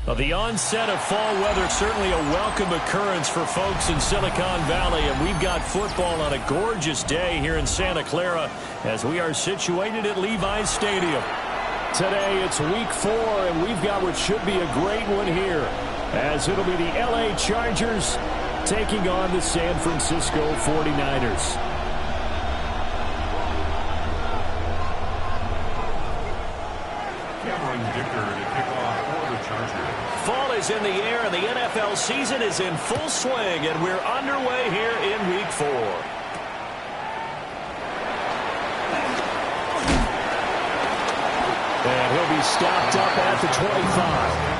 Well, the onset of fall weather, certainly a welcome occurrence for folks in Silicon Valley, and we've got football on a gorgeous day here in Santa Clara as we are situated at Levi's Stadium. Today it's week 4, and we've got what should be a great one here, as it'll be the LA Chargers taking on the San Francisco 49ers. Fall is in the air, and the NFL season is in full swing, and we're underway here in week 4. And he'll be stopped up at the 25.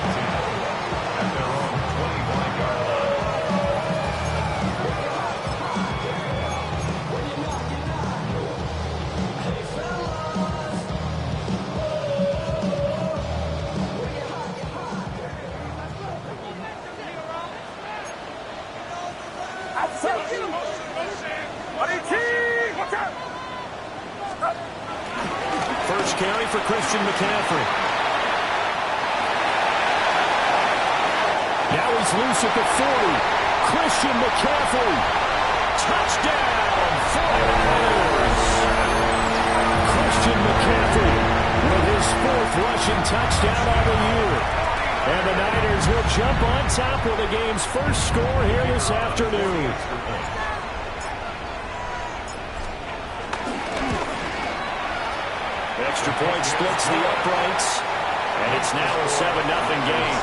First carry for Christian McCaffrey. Now he's loose at the 40. Christian McCaffrey. Touchdown, 49ers. Christian McCaffrey with his 4th rushing touchdown of the year. And the Niners will jump on top of the game's first score here this afternoon. Extra point splits the uprights, and it's now a 7-0 game.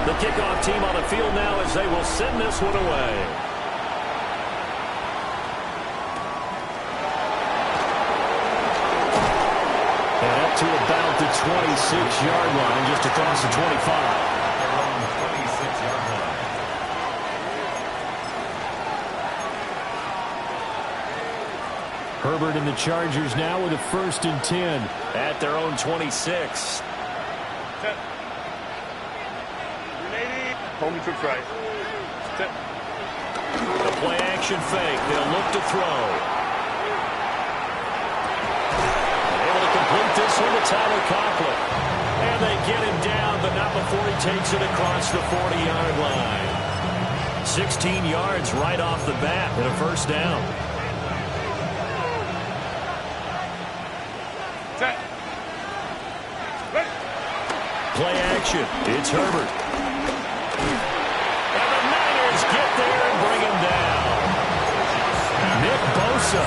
The kickoff team on the field now as they will send this one away. And up to about the 26-yard line, just across the 25. Herbert and the Chargers now with a 1st and 10 at their own 26. Home to try. The play action fake. They'll look to throw. Able to complete this one to Tyler Conklin. And they get him down, but not before he takes it across the 40-yard line. 16 yards right off the bat and a 1st down. Play action. It's Herbert. And the Niners get there and bring him down. Nick Bosa.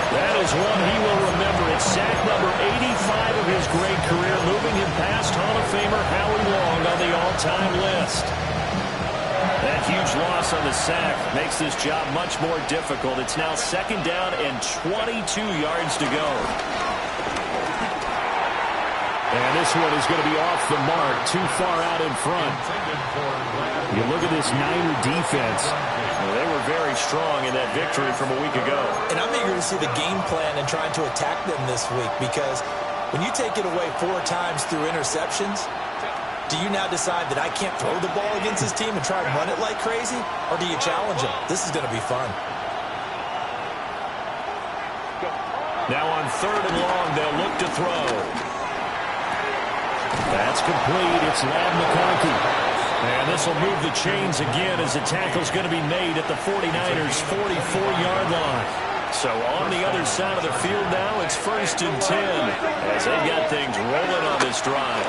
That is one he will remember. It's sack number 85 of his great career, moving him past Hall of Famer Howie Long on the all-time list. That huge loss on the sack makes this job much more difficult. It's now 2nd down and 22 yards to go. And this one is going to be off the mark, too far out in front. You look at this Niner defense. Well, they were very strong in that victory from a week ago. And I'm eager to see the game plan and trying to attack them this week, because when you take it away 4 times through interceptions, do you now decide that I can't throw the ball against this team and try to run it like crazy? Or do you challenge them? This is going to be fun. Now on 3rd and long, they'll look to throw. That's complete. It's Ladd McConkey. And this will move the chains again as the tackle's going to be made at the 49ers' 44-yard line. So on the other side of the field now, it's 1st and 10 as they've got things rolling on this drive.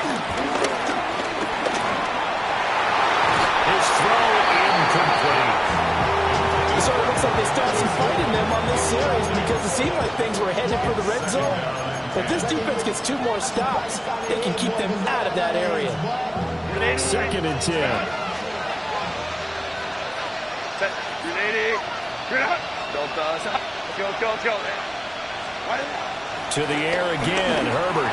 His throw incomplete. It sort of looks like they started some fight in them on this series because it seemed like things were headed for the red zone. If this defense gets 2 more stops, they can keep them out of that area. 2nd and 10. To the air again, Herbert.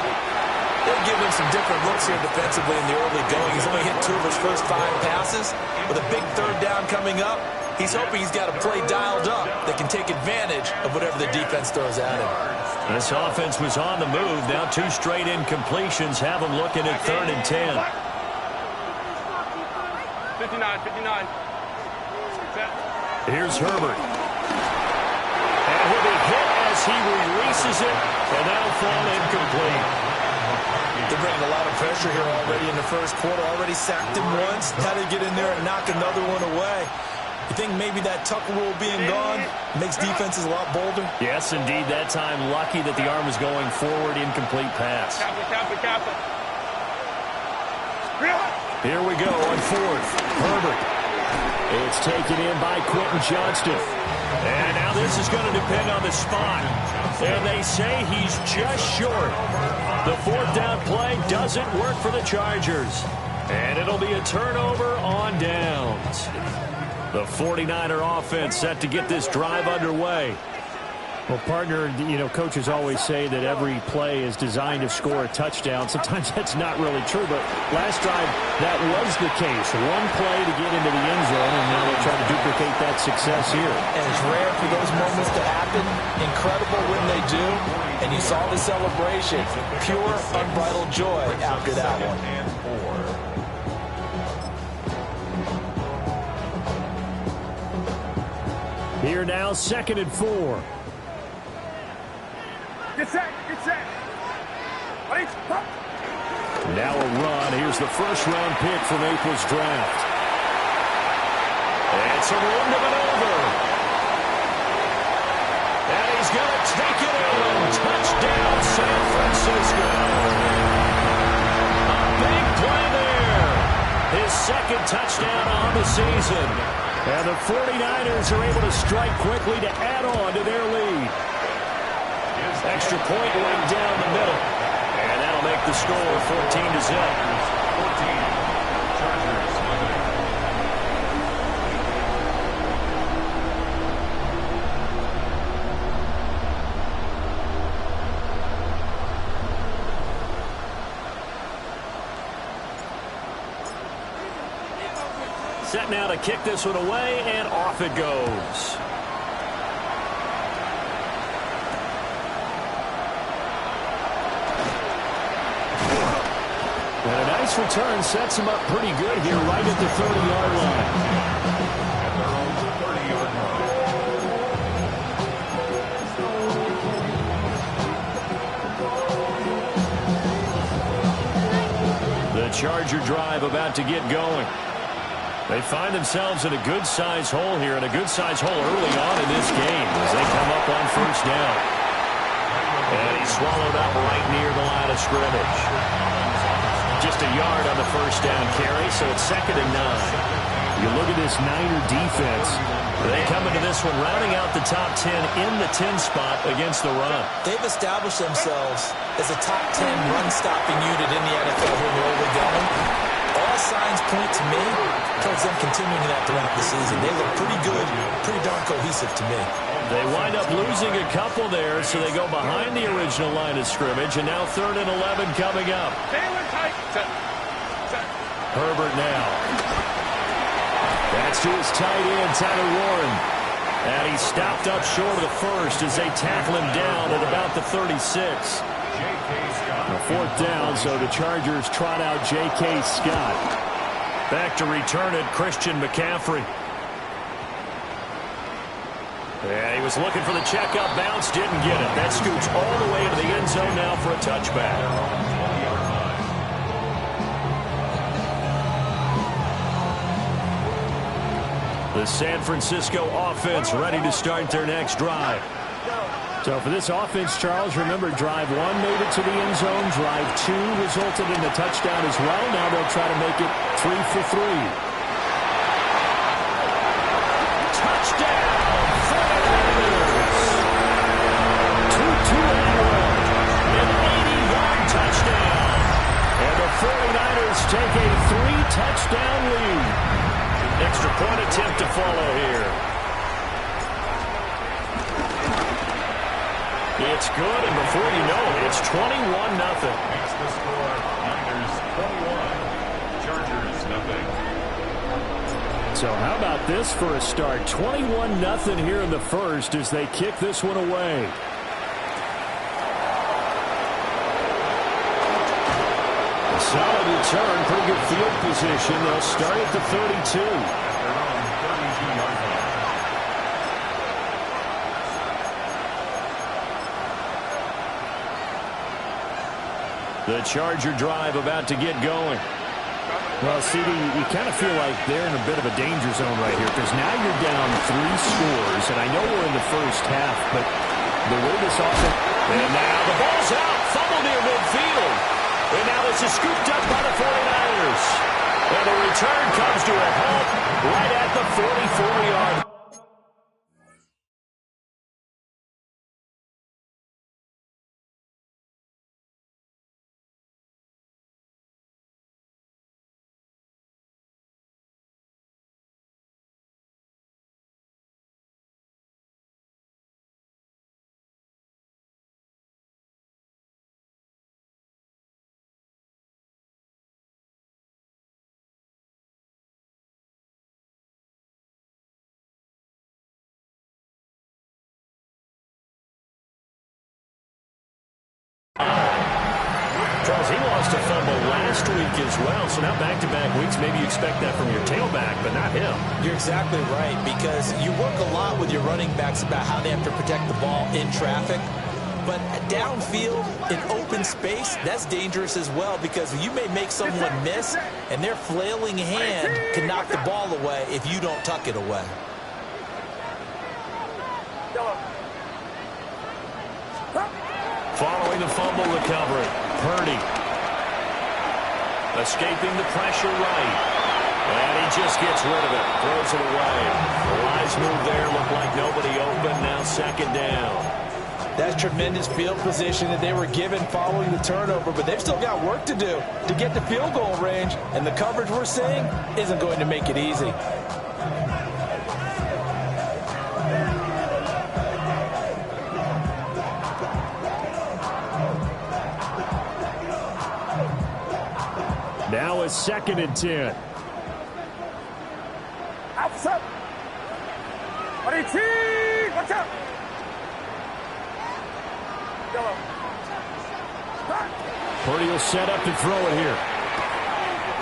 They'll give him some different looks here defensively in the early going. He's only hit 2 of his first 5 passes. With a big 3rd down coming up, he's hoping he's got a play dialed up that can take advantage of whatever the defense throws at him. This offense was on the move. Now 2 straight incompletions have them looking at 3rd and 10. 59. Here's Herbert. And he'll be hit as as he releases it, and that'll fall incomplete. They're bringing a lot of pressure here already in the first quarter. Already sacked him once. How to get in there and knock another one away. You think maybe that Tucker rule being gone makes defenses a lot bolder? Yes, indeed. That time, lucky that the arm was going forward, incomplete pass. Here we go on fourth. Herbert. It's taken in by Quentin Johnston. And now this is going to depend on the spot. And they say he's just short. The fourth down play doesn't work for the Chargers. And it'll be a turnover on downs. The 49er offense set to get this drive underway. Well, partner, you know, coaches always say that every play is designed to score a touchdown. Sometimes that's not really true, but last drive, that was the case. One play to get into the end zone, and now they'll try to duplicate that success here. And it's rare for those moments to happen. Incredible when they do. And you saw the celebration. Pure, unbridled joy after that one. Here now, 2nd and 4. Get set, get set. Now a run. Here's the first-round pick from April's draft. It's a room to maneuver. And he's going to take it in. Touchdown, San Francisco. A big play there. His second touchdown on the season. And the 49ers are able to strike quickly to add on to their lead. Extra point right down the middle. And that'll make the score 14-0. Set now to kick this one away, and off it goes. And a nice return sets him up pretty good here right at the 30-yard line. The Charger drive about to get going. They find themselves in a good-sized hole here, and a good-sized hole early on in this game as they come up on first down. And he's swallowed up right near the line of scrimmage. Just a yard on the first down carry, so it's 2nd and 9. You look at this Niner defense. They come into this one rounding out the top 10 in the 10 spot against the run. They've established themselves as a top 10 run-stopping unit in the NFL here in the early going. All signs point to me towards them continuing that throughout the season. They look pretty good, pretty darn cohesive to me. They wind up losing a couple there, so they go behind the original line of scrimmage, and now 3rd and 11 coming up. Herbert now. That's to his tight end, Tyler Warren. And he's stopped up short of the first as they tackle him down at about the 36. A 4th down, so the Chargers trot out J.K. Scott. Back to return it, Christian McCaffrey. Yeah, he was looking for the checkup bounce, didn't get it. That scoots all the way into the end zone now for a touchback. The San Francisco offense ready to start their next drive. So for this offense, Charles, remember drive 1 made it to the end zone. Drive 2 resulted in a touchdown as well. Now they'll try to make it 3 for 3. Touchdown! 2-2-1. An 80-yard touchdown. And the 49ers take a 3-touchdown lead. Extra point attempt to follow here. It's good, and before you know it, it's 21-0. That's the score. Niners 21, Chargers 0. So how about this for a start? 21-0 here in the first as they kick this one away. A solid return, pretty good field position. They'll start at the 32. Their own 32-yard line. The Charger drive about to get going. Well, CD, you kind of feel like they're in a bit of a danger zone right here because now you're down 3 scores, and I know we're in the first half, but the way this offense... And now the ball's out, fumble near midfield. And now this is scooped up by the 49ers. And the return comes to a halt right at the 44-yard line. Charles, he lost a fumble last week as well, so now back-to-back weeks, maybe you expect that from your tailback, but not him. You're exactly right, because you work a lot with your running backs about how they have to protect the ball in traffic, but downfield, in open space, that's dangerous as well, because you may make someone miss, and their flailing hand can knock the ball away if you don't tuck it away. Following the fumble recovery, Purdy escaping the pressure right. And he just gets rid of it, throws it away. The wise move there, looked like nobody open, now second down. That's tremendous field position that they were given following the turnover, but they've still got work to do to get to field goal range, and the coverage we're seeing isn't going to make it easy. Now it's 2nd and 10. Outside. Watch out. Purdy will set up to throw it here.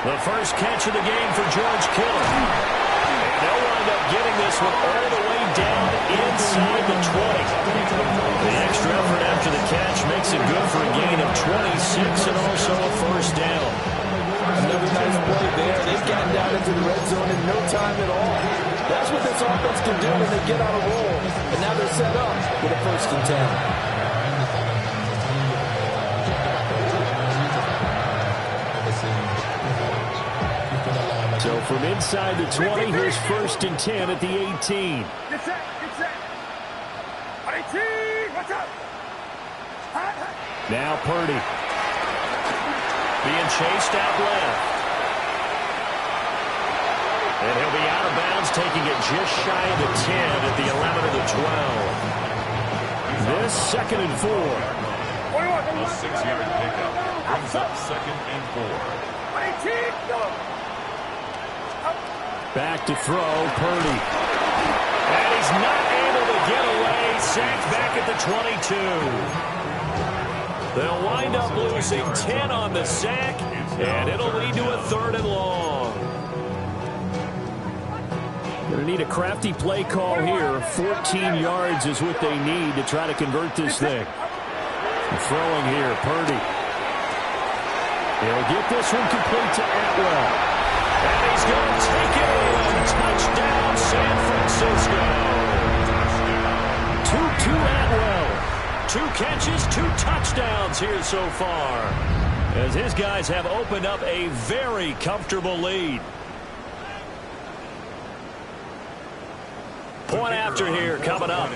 The first catch of the game for George Kittle. And they'll wind up getting this one all the way down inside the 20. The extra effort after the catch makes it good for a gain of 26 and also a first down. Another nice play there. They've gotten down into the red zone in no time at all. That's what this offense can do when they get on a roll. And now they're set up with a 1st and 10. So from inside the 20, here's 1st and 10 at the 18. Get set. Watch out. Now Purdy. Being chased out left. And he'll be out of bounds, taking it just shy of the 10 at the 11 of the 12. This 2nd and 4. A 6-yard pickup brings up 2nd and 4. Back to throw, Purdy. And he's not able to get away. Sacked back at the 22. They'll wind up losing 10 on the sack, and it'll lead to a 3rd and long. Going to need a crafty play call here. 14 yards is what they need to try to convert this thing. Throwing here, Purdy. He'll get this one complete to Atwell. And he's going to take it in. Touchdown, San Francisco. 2-2 Atwell. 2 catches, 2 touchdowns here so far, as his guys have opened up a very comfortable lead. Point after here coming up.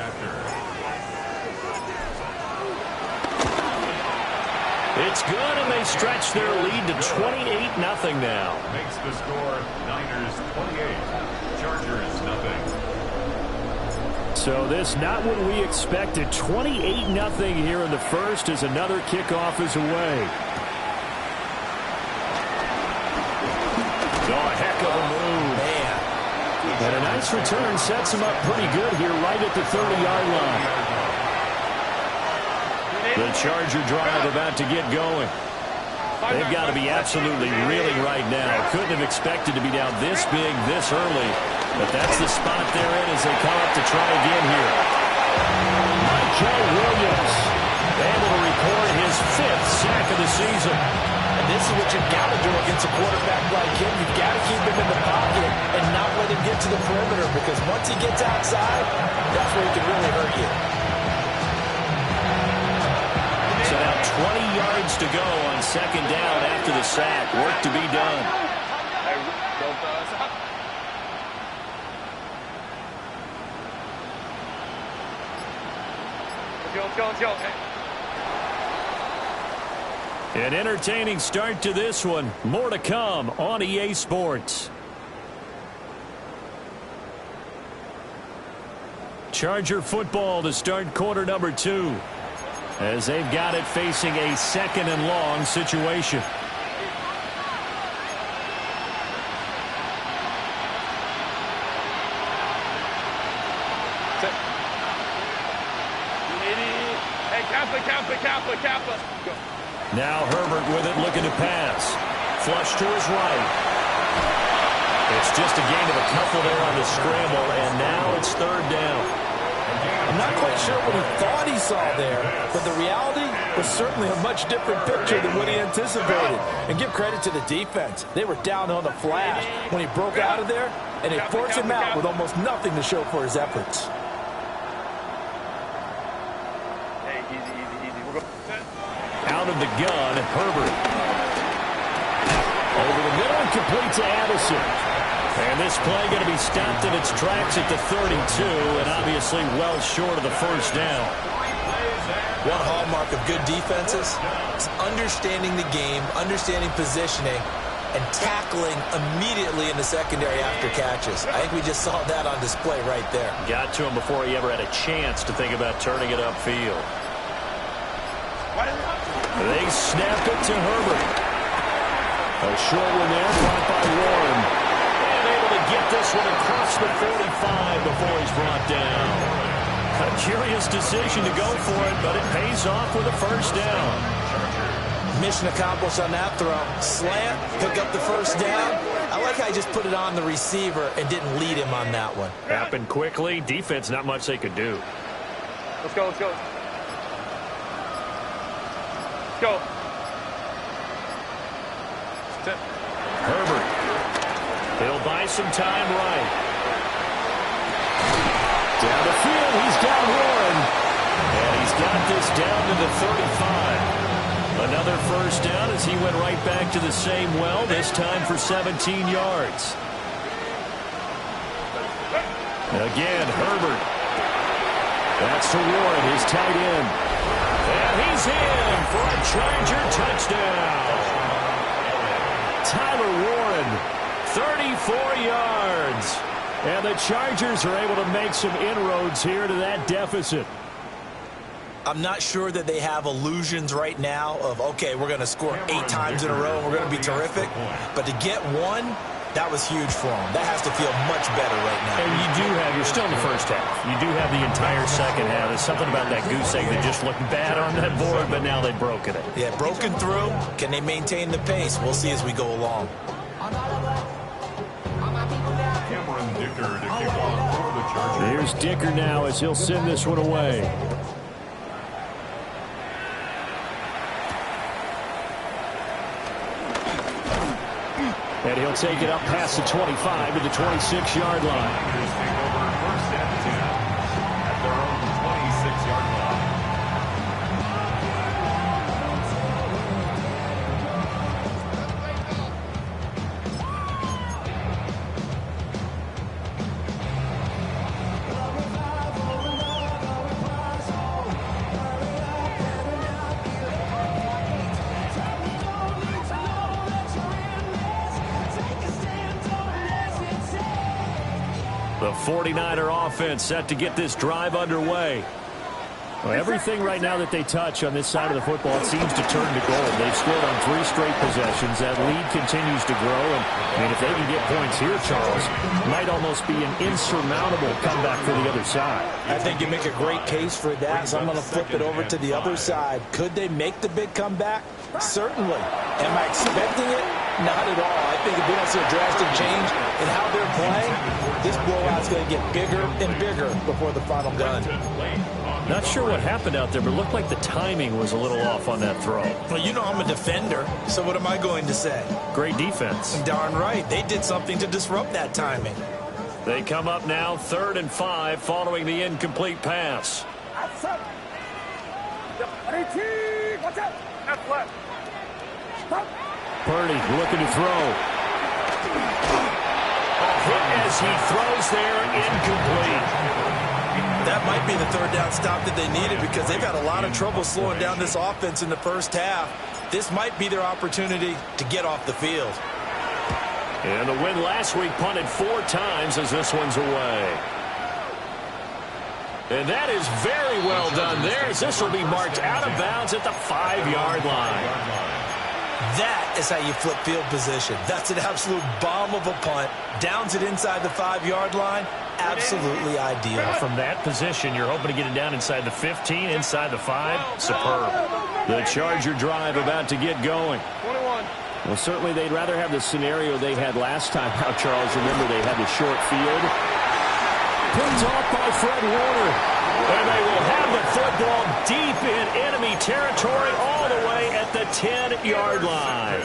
It's good, and they stretch their lead to 28-0 now. Makes the score Niners 28, Chargers nothing. So this not what we expected. 28-0 here in the first as another kickoff is away. Oh, a heck of a move. Man. And a nice return sets him up pretty good here right at the 30-yard line. The Charger drive about to get going. They've got to be absolutely reeling right now. Couldn't have expected to be down this big this early. But that's the spot they're in as they come up to try again here. Michael Williams able to record his 5th sack of the season. And this is what you've got to do against a quarterback like him. You've got to keep him in the pocket and not let him get to the perimeter, because once he gets outside, that's where he can really hurt you. So now 20 yards to go on 2nd down after the sack. Work to be done. An entertaining start to this one. More to come on EA Sports. Charger football to start quarter number 2, as they've got it facing a 2nd and long situation. Now Herbert with it, looking to pass. Flush to his right. It's just a gain of a couple there on the scramble, and now it's 3rd down. I'm not quite sure what he thought he saw there, but the reality was certainly a much different picture than what he anticipated. And give credit to the defense. They were down on the flash when he broke out of there, and it forced him out with almost nothing to show for his efforts. Out of the gun, Herbert. Over the middle and complete to Addison. And this play going to be stopped in its tracks at the 32, and obviously well short of the 1st down. One hallmark of good defenses is understanding the game, understanding positioning, and tackling immediately in the secondary after catches. I think we just saw that on display right there. Got to him before he ever had a chance to think about turning it upfield. They snap it to Herbert. A short one there, brought by Warren. And able to get this one across the 45 before he's brought down. A curious decision to go for it, but it pays off with a 1st down. Mission accomplished on that throw. Slant, pick up the 1st down. I like how he just put it on the receiver and didn't lead him on that one. Happened quickly. Defense, not much they could do. Let's go, let's go. Go. Herbert. He'll buy some time right. Down the field, he's got Warren. And he's got this down to the 35. Another 1st down as he went right back to the same well, this time for 17 yards. Again, Herbert. That's to Warren, his tight end. And he's in for a Charger touchdown. Tyler Warren, 34 yards. And the Chargers are able to make some inroads here to that deficit. I'm not sure that they have illusions right now of, okay, we're going to score 8 times in a row and we're going to be terrific. But to get one, that was huge for them. That has to feel much better right now. And you're still in the 1st half. You do have the entire 2nd half. There's something about that goose egg that just looked bad on that board, but now they've broken it. Yeah, broken through. Can they maintain the pace? We'll see as we go along. Cameron Dicker to kick off for the Chargers. Here's Dicker now as he'll send this one away. And he'll take it up past the 25 to the 26-yard line. Chargers take over 1st and 10 at their own 26-yard line. The 49er offense set to get this drive underway. Well, everything right now that they touch on this side of the football, it seems to turn to gold. They've scored on 3 straight possessions. That lead continues to grow. And I mean, if they can get points here, Charles, might almost be an insurmountable comeback for the other side. I think you make a great case for that, so I'm going to flip it over to the other side. Could they make the big comeback? Certainly. Am I expecting it? Not at all. I think if we don't see a drastic change in how they're playing, this blowout's going to get bigger and bigger before the final gun. Not sure what happened out there, but it looked like the timing was a little off on that throw. Well, you know I'm a defender, so what am I going to say? Great defense. Darn right. They did something to disrupt that timing. They come up now 3rd and 5 following the incomplete pass. Purdy looking to throw. A hit as he throws there, incomplete. That might be the 3rd down stop that they needed because they've had a lot of trouble slowing down this offense in the first half. This might be their opportunity to get off the field. And the win last week punted 4 times as this one's away. And that is very well done there as this will be marked out of bounds at the 5-yard line. That is how you flip field position. That's an absolute bomb of a punt. Downs it inside the 5-yard line. Absolutely ideal. From that position, you're hoping to get it down inside the 15, inside the 5. Superb. The Charger drive about to get going. 21. Well, certainly they'd rather have the scenario they had last time out, Charles. Remember, they had the short field. Picked off by Fred Warner. And they will have the football deep in enemy territory all the way at the 10-yard line.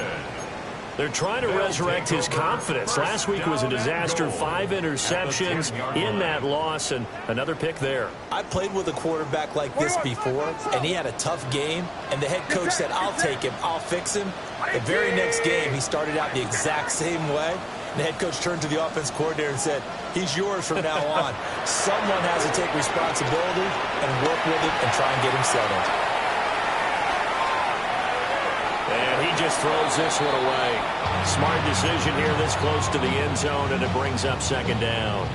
They're trying to resurrect his confidence. Last week was a disaster. 5 interceptions in that loss, and another pick there. I played with a quarterback like this before, and he had a tough game, and the head coach said, I'll take him, I'll fix him. The very next game, he started out the exact same way. The head coach turned to the offense coordinator and said, he's yours from now on. Someone has to take responsibility and work with it and try and get him settled. And he just throws this one away. Smart decision here this close to the end zone, and it brings up 2nd down.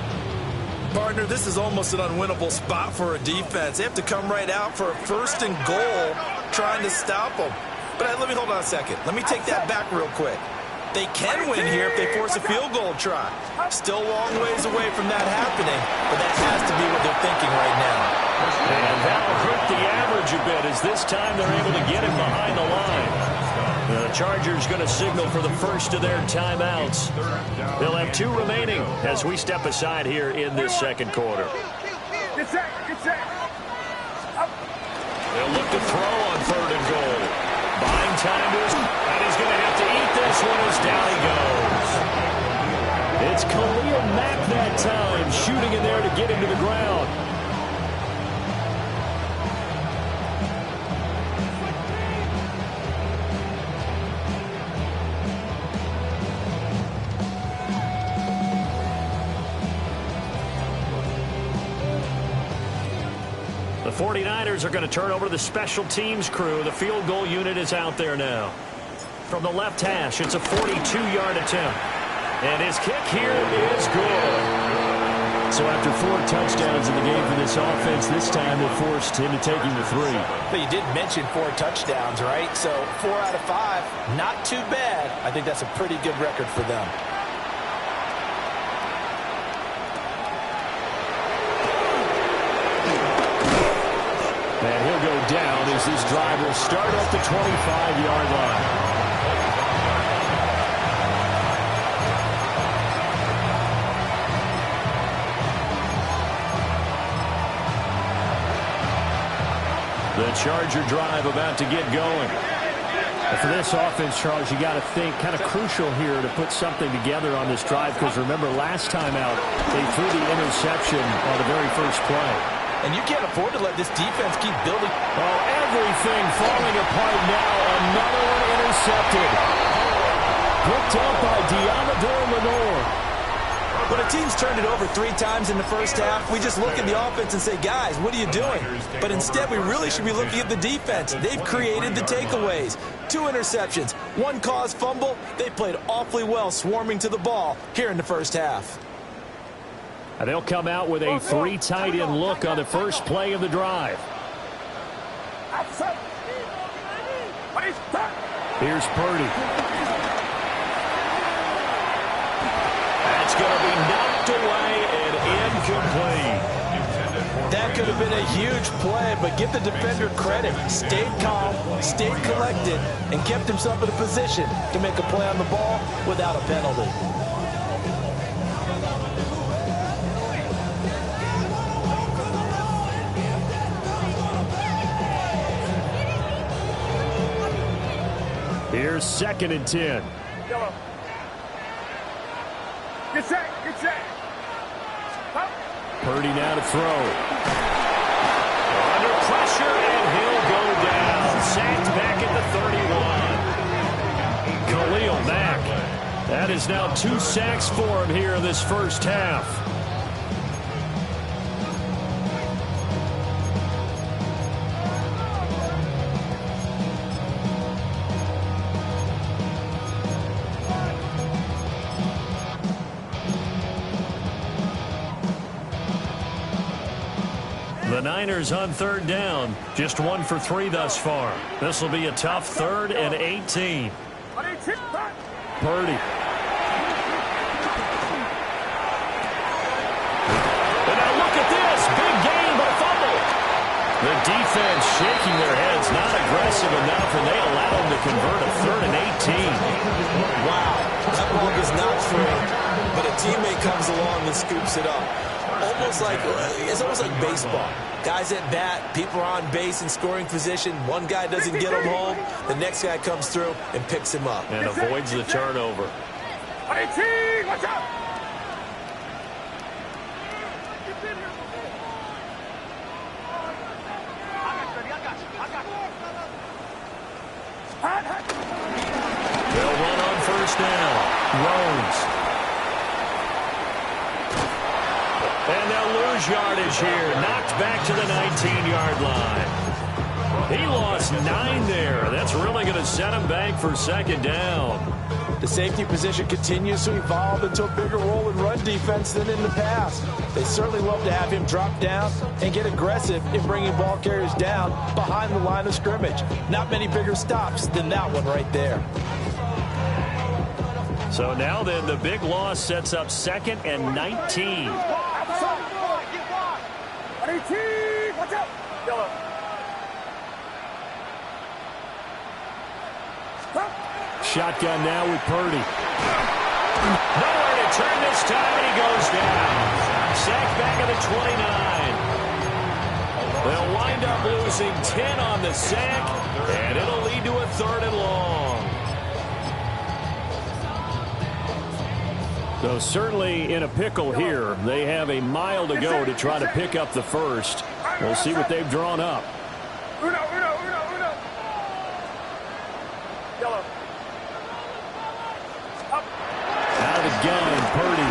Partner, this is almost an unwinnable spot for a defense. They have to come right out for a 1st and goal trying to stop them. But let me hold on a second. Let me take that back real quick. They can win here if they force a field goal try. Still a long ways away from that happening, but that has to be what they're thinking right now. And that'll hurt the average a bit as this time they're able to get him behind the line. The Chargers going to signal for the first of their timeouts. They'll have 2 remaining as we step aside here in this 2nd quarter. They'll look to throw on 3rd and goal. Buying time to his, and he's going to have to eat this one as down he goes. It's Khalil Mack that time, shooting in there to get him to the ground. The 49ers are going to turn over to the special teams crew. The field goal unit is out there now. From the left hash, it's a 42-yard attempt. And his kick here is good. So after 4 touchdowns in the game for this offense, this time they forced him to take him to 3. But you did mention 4 touchdowns, right? So 4 out of 5, not too bad. I think that's a pretty good record for them. And he'll go down as this drive will start at the 25-yard line. The Charger drive about to get going. And for this offense, Charles, you got to think kind of crucial here to put something together on this drive because remember last time out they threw the interception on the very first play. And you can't afford to let this defense keep building. Oh, everything falling apart now. Another one intercepted. Picked up by Deommodore Lenoir. When a team's turned it over 3 times in the first half, we just look at the offense and say, guys, what are you doing? But instead, we really should be looking at the defense. They've created the takeaways. 2 interceptions, 1 caused fumble. They played awfully well swarming to the ball here in the first half. And they'll come out with a 3 tight end look on the first play of the drive. Here's Purdy. That's going to be knocked away and incomplete. That could have have been a huge play, but give the defender credit. Stayed calm, stayed collected, and kept himself in a position to make a play on the ball without a penalty. Here's 2nd and 10. Yellow. Get set. Get set. Purdy now to throw. Under pressure, and he'll go down. Sacked back at the 31. Khalil Mack. That is now 2 sacks for him here in this first half. The Niners on 3rd down. Just 1 for 3 thus far. This will be a tough 3rd and 18. Purdy. And now look at this. Big gain, but a fumble. The defense shaking their heads, not aggressive enough, and they allow them to convert a 3rd and 18. Wow, that ball is not through, but a teammate comes along and scoops it up. It's almost like baseball. Guys at bat, people are on base in scoring position. One guy doesn't get him home. The next guy comes through and picks him up. And avoids the turnover. 18, watch out! They'll run on 1st down. Rhodes. And they'll lose yardage here. Knocked back to the 19-yard line. He lost 9 there. That's really going to set him back for 2nd down. The safety position continues to evolve into a bigger role in run defense than in the past. They certainly love to have him drop down and get aggressive in bringing ball carriers down behind the line of scrimmage. Not many bigger stops than that one right there. So now then, the big loss sets up 2nd and 19. 18, watch out! Yellow. Shotgun now with Purdy. Nowhere to turn this time, and he goes down. Sacked back at the 29. They'll wind up losing 10 on the sack, and it'll lead to a 3rd and long. So certainly in a pickle here. They have a mile to go to try to pick up the first. We'll see what they've drawn up. Uno. Yellow. Out again, Purdy.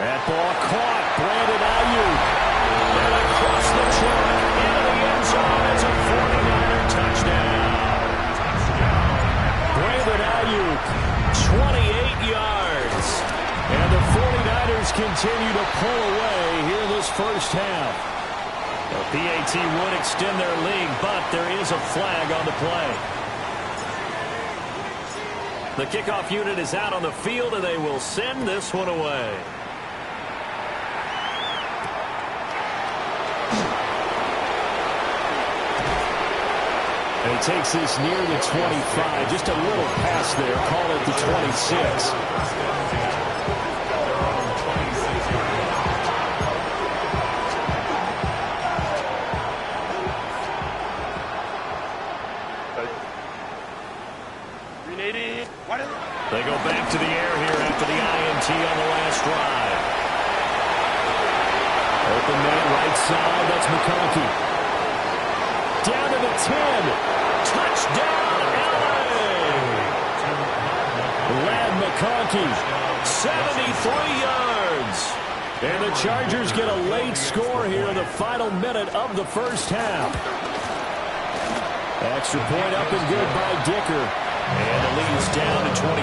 That ball caught. Brandon Ayuk. And across the track into the end zone. It's a 49er touchdown. Brandon Ayuk, 28 yards. And the 49ers continue to pull away here in this first half. The PAT would extend their lead, but there is a flag on the play. The kickoff unit is out on the field, and they will send this one away. And he takes this near the 25. Just a little pass there. Call it the 26. They go back to the air here after the INT on the last drive. Open man right side. That's McConkey. Down to the 10. Touchdown, LA! Ladd McConkey, 73 yards. And the Chargers get a late score here in the final minute of the first half. Extra point up and good by Dicker. And the lead is down to 24.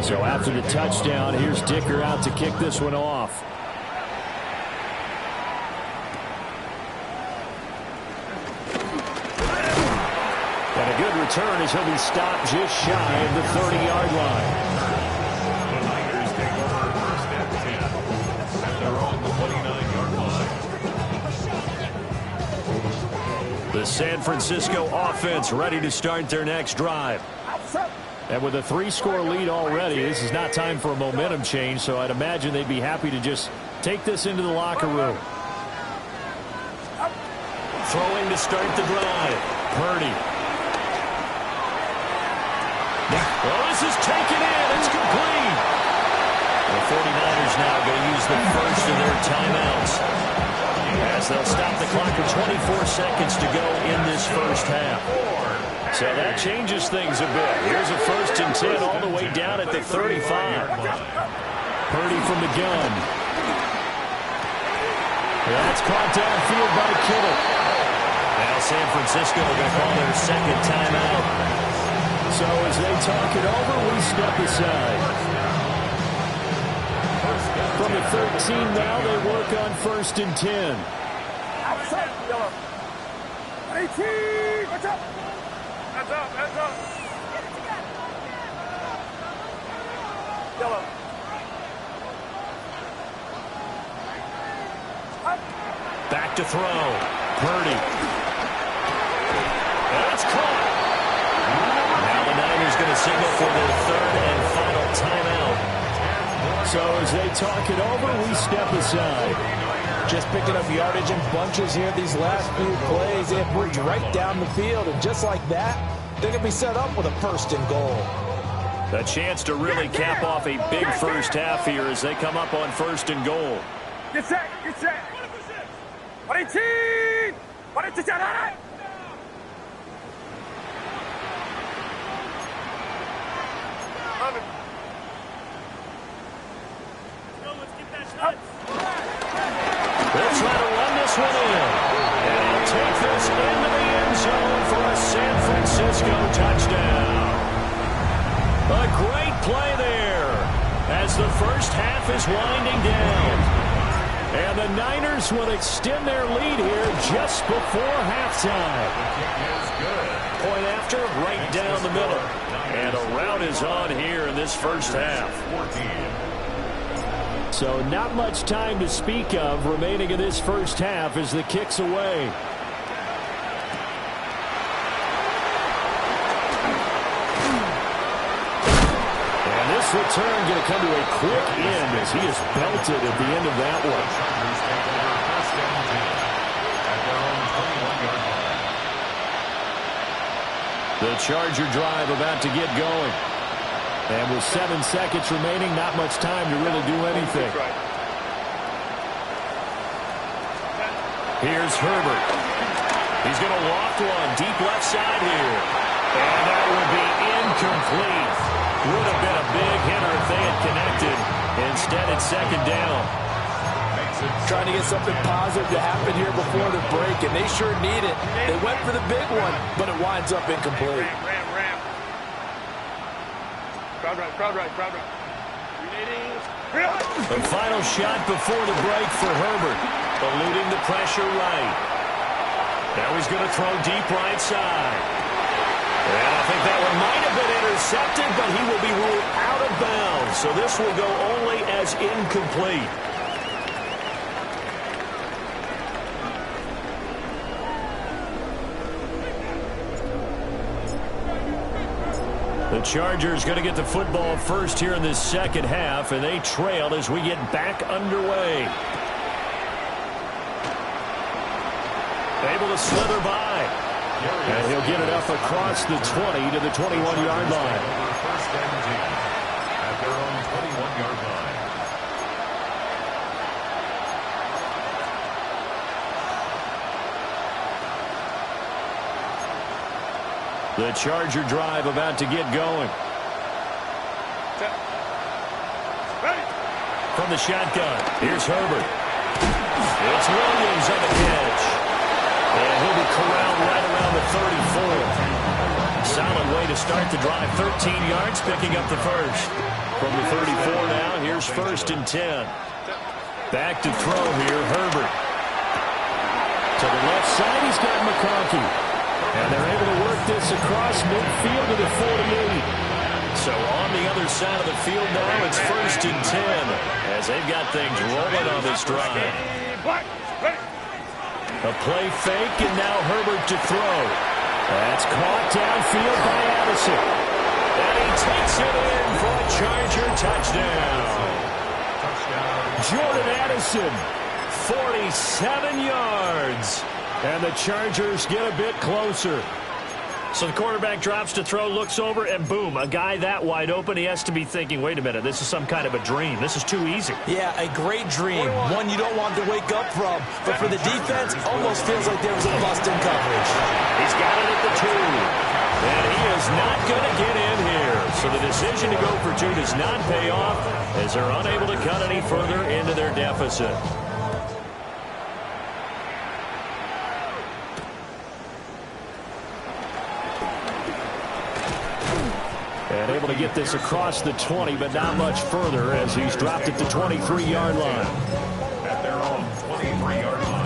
So after the touchdown, here's Dicker out to kick this one off. And a good return as he'll be stopped just shy of the 30-yard line. The San Francisco offense ready to start their next drive. And with a 3-score lead already, this is not time for a momentum change, so I'd imagine they'd be happy to just take this into the locker room. Throwing to start the drive. Purdy. Well, this is taken in. It's complete. The 49ers now going to use the first of their timeouts, as they'll stop the clock with 24 seconds to go in this first half. So that changes things a bit. Here's a 1st and 10 all the way down at the 35. Purdy from the gun. That's caught downfield by Kittle. Now San Francisco are going to call their second timeout. So as they talk it over, we step aside. From the 13 now, they work on 1st and 10. Outside, yellow. 18, watch out. Hands up, hands up. Yellow. Back to throw. Purdy. That's caught. Now the Niners going to signal for their 3rd and final timeout. So as they talk it over, we step aside. Just picking up yardage in bunches here these last few plays. They have moved right down the field, and just like that, they're going to be set up with a 1st and goal. A chance to really cap off a big first half here as they come up on 1st and goal. Get set, get set. 18, 18, 잘하라. They'll try to run this one in. And he'll take this into the end zone for a San Francisco touchdown. A great play there as the first half is winding down. And the Niners will extend their lead here just before halftime. Point after, right down the middle. And a rout is on here in this first half. So not much time to speak of remaining in this first half as the kick's away. And this return going to come to a quick end as he is belted at the end of that one. The Charger drive about to get going. And with 7 seconds remaining, not much time to really do anything. Here's Herbert. He's going to loft one deep left side here. And that would be incomplete. Would have been a big hitter if they had connected. Instead, it's 2nd down. Trying to get something positive to happen here before the break, and they sure need it. They went for the big one, but it winds up incomplete. Ram. Crowd right. The final shot before the break for Herbert. Eluding the pressure right. Now he's going to throw deep right side. And I think that one might have been intercepted, but he will be ruled out of bounds. So this will go only as incomplete. The Chargers going to get the football first here in this second half, and they trail as we get back underway. Able to slither by. And he'll get it up across the 20 to the 21-yard line. First and 10 at their own 21-yard line. The Charger drive about to get going. From the shotgun, here's Herbert. It's Williams on the catch. And he'll be corralled right around the 34. Solid way to start the drive. 13 yards, picking up the first. From the 34 now, here's 1st and 10. Back to throw here, Herbert. To the left side, he's got McConkey. And they're able to work this across midfield to the 48. So on the other side of the field now, it's 1st and 10 as they've got things rolling on this drive. A play fake, and now Herbert to throw. That's caught downfield by Addison. And he takes it in for a Charger touchdown. Jordan Addison, 47 yards. And the Chargers get a bit closer. So the quarterback drops to throw, looks over, and boom, a guy that wide open, he has to be thinking, wait a minute, this is some kind of a dream. This is too easy. Yeah, a great dream, one you don't want to wake up from. But for the defense, almost feels like there was a bust in coverage. He's got it at the 2. And he is not going to get in here. So the decision to go for 2 does not pay off as they're unable to cut any further into their deficit. And able to get this across the 20, but not much further as he's dropped it to 23-yard line. At their own 23-yard line.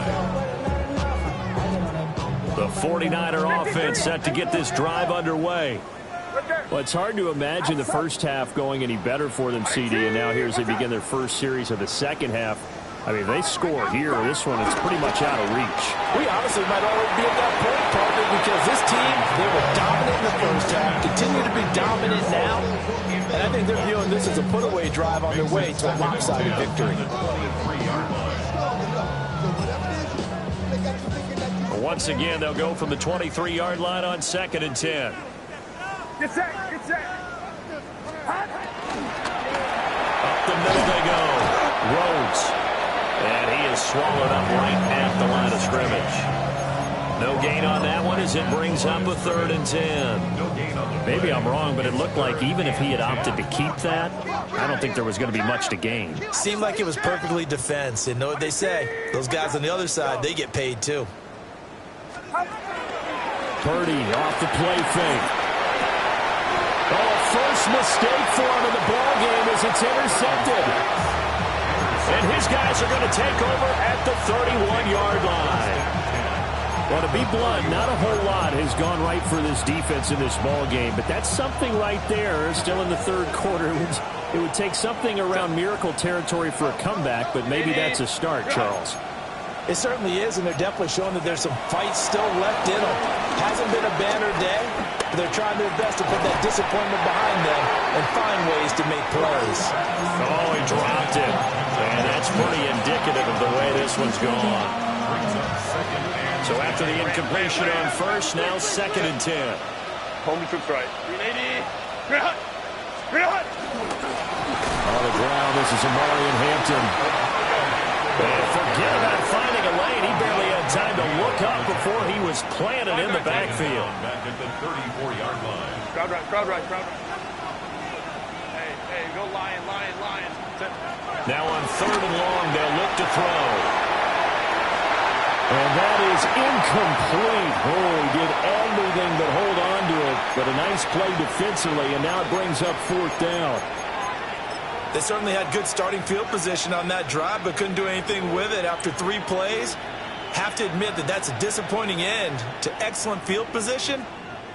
The 49er offense set to get this drive underway. Well, it's hard to imagine the first half going any better for them, CD, and now here as they begin their first series of the second half. I mean, if they score here, this one is pretty much out of reach. We honestly might already be at that point, partner, because this team, they were dominant in the first half, continue to be dominant now, and I think they're viewing this as a put-away drive on their way to a lopsided victory. Once again, they'll go from the 23-yard line on 2nd and 10. Get set, get set. Up the middle they go. Rhodes. And he is swallowed up right at the line of scrimmage. No gain on that one as it brings up a 3rd and 10. Maybe I'm wrong, but it looked like even if he had opted to keep that, I don't think there was going to be much to gain. Seemed like it was perfectly defense. And know what they say? Those guys on the other side, they get paid too. Purdy off the play fake. Oh, first mistake for him in the ball game as it's intercepted. And his guys are going to take over at the 31-yard line. Well, to be blunt, not a whole lot has gone right for this defense in this ball game, but that's something right there. Still in the 3rd quarter. It would take something around miracle territory for a comeback, but maybe that's a start, Charles. It certainly is, and they're definitely showing that there's some fight still left in them. Hasn't been a banner day, but they're trying their best to put that disappointment behind them and find ways to make plays. Oh, he dropped it. And that's pretty indicative of the way this one's gone. So after the incompletion on first, now 2nd and 10. Homie troops right. 380. 300. 300. On the ground, this is Amarian Hampton. And forget about finding a lane. He barely had time to look up before he was planted in the backfield. Back at the 34-yard line. Crowd right, crowd right, crowd right. Hey, go lion, lion, lion. Now on 3rd and long, they'll look to throw. And that is incomplete. Oh, he did everything but hold on to it. But a nice play defensively, and now it brings up 4th down. They certainly had good starting field position on that drive, but couldn't do anything with it after 3 plays. Have to admit that that's a disappointing end to excellent field position.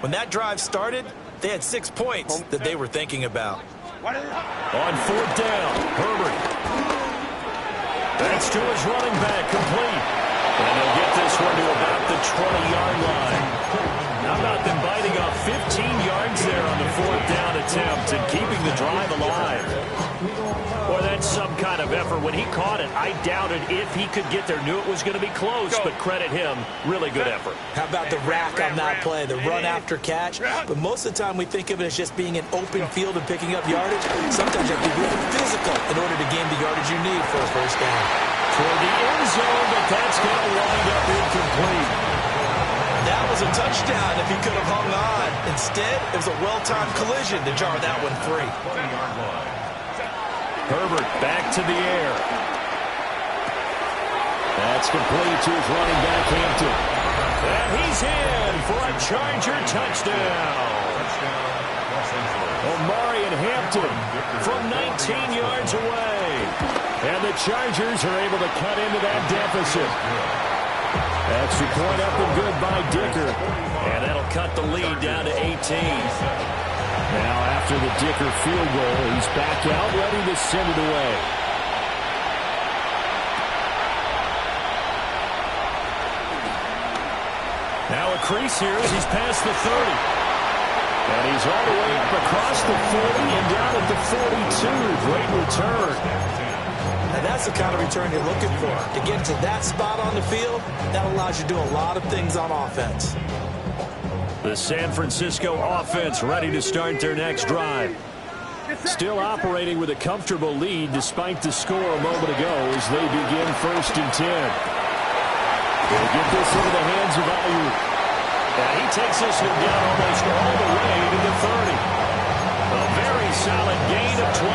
When that drive started, they had 6 points that they were thinking about. On 4th down, Herbert. That's to his running back, complete. And they'll get this one to about the 20-yard line. How about them biting off 15 yards there on the 4th down attempt and keeping the drive alive? Boy, that's some kind of effort. When he caught it, I doubted if he could get there. Knew it was going to be close, but credit him. Really good effort. How about the rack on that play, the run after catch? But most of the time we think of it as just being an open field and picking up yardage. Sometimes you have to be really physical in order to gain the yardage you need for a first down. Toward the end zone, but that's going to wind up incomplete. That was a touchdown if he could have hung on. Instead, it was a well-timed collision to jar that one free. 20-yard line. Herbert back to the air. That's complete to his running back, Hampton. And he's in for a Charger touchdown. Amarian Hampton from 19 yards away. And the Chargers are able to cut into that deficit. Extra point up and good by Dicker. And that'll cut the lead down to 18. Now after the Dicker field goal, he's back out ready to send it away. crease here as he's past the 30. And he's all the way up across the 40 and down at the 42. Great return. And that's the kind of return you're looking for. To get to that spot on the field, that allows you to do a lot of things on offense. The San Francisco offense ready to start their next drive. Still operating with a comfortable lead despite the score a moment ago as they begin 1st and 10. They'll get this into the hands of Ayuk. And he takes this one down almost all the way to the 30. A very solid gain of 27.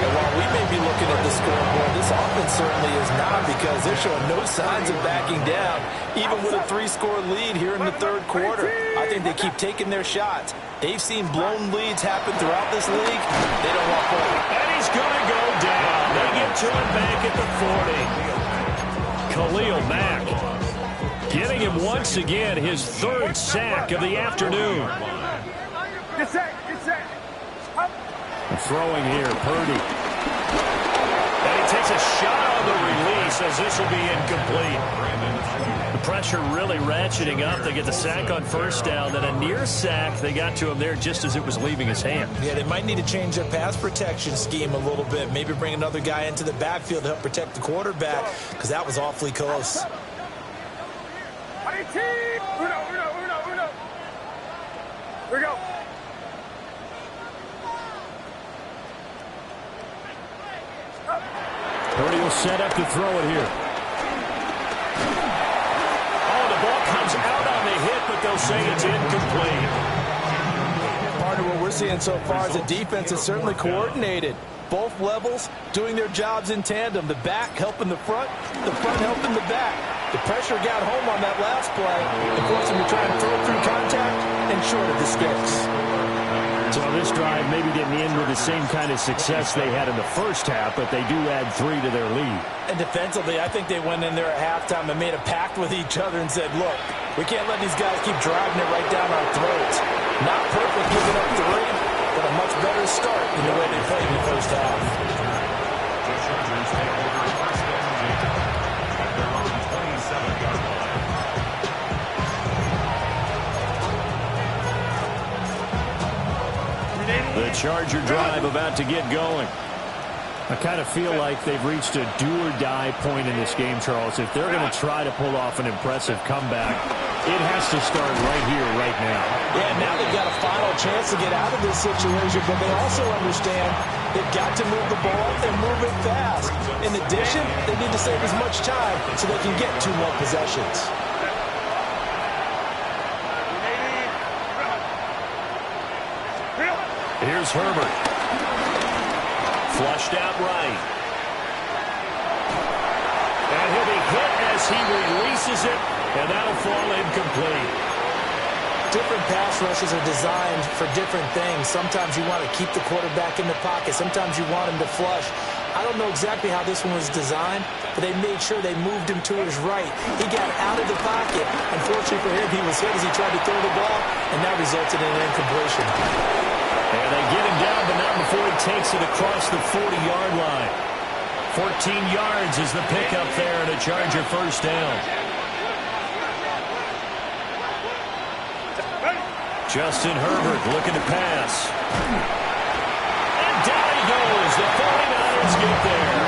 And while we may be looking at the scoreboard, this offense certainly is not, because they're showing no signs of backing down, even with a 3-score lead here in the 3rd quarter. I think they keep taking their shots. They've seen blown leads happen throughout this league. They don't walk away. And he's going to go down. They get to him back at the 40. Khalil Mack getting him once again his 3rd sack of the afternoon. Get set. Throwing here, Purdy. And he takes a shot on the release as this will be incomplete. The pressure really ratcheting up. They get the sack on 1st down. Then a near sack. They got to him there just as it was leaving his hand. Yeah, they might need to change their pass protection scheme a little bit. Maybe bring another guy into the backfield to help protect the quarterback, because that was awfully close. Uno. Here we go. Purdy will set up to throw it here. Oh, the ball comes out on the hit, but they'll say it's incomplete. Part of what we're seeing so far is the defense is certainly coordinated. Both levels doing their jobs in tandem. The back helping the front helping the back. The pressure got home on that last play. Of course, when you try and throw through contact and short of the sticks. So this drive maybe didn't end with the same kind of success they had in the 1st half, but they do add 3 to their lead. And defensively, I think they went in there at halftime and made a pact with each other and said, look, we can't let these guys keep driving it right down our throats. Not perfect giving up 3, but a much better start than the way they played in the 1st half. The Chargers take over 1st and 10 at their own 27-yard line. The Charger drive about to get going. I kind of feel like they've reached a do-or-die point in this game, Charles. If they're going to try to pull off an impressive comeback, it has to start right here, right now. Yeah, now they've got a final chance to get out of this situation, but they also understand they've got to move the ball and move it fast. In addition, they need to save as much time so they can get 2 more possessions. Here's Herbert. Flushed out right. And he'll be hit as he releases it, and that'll fall incomplete. Different pass rushes are designed for different things. Sometimes you want to keep the quarterback in the pocket. Sometimes you want him to flush. I don't know exactly how this one was designed, but they made sure they moved him to his right. He got out of the pocket. Unfortunately for him, he was hit as he tried to throw the ball, and that resulted in an incompletion. And they get him down, but not before he takes it across the 40-yard line. 14 yards is the pickup there, and a Charger 1st down. Justin Herbert looking to pass. And down he goes. The 49ers get there.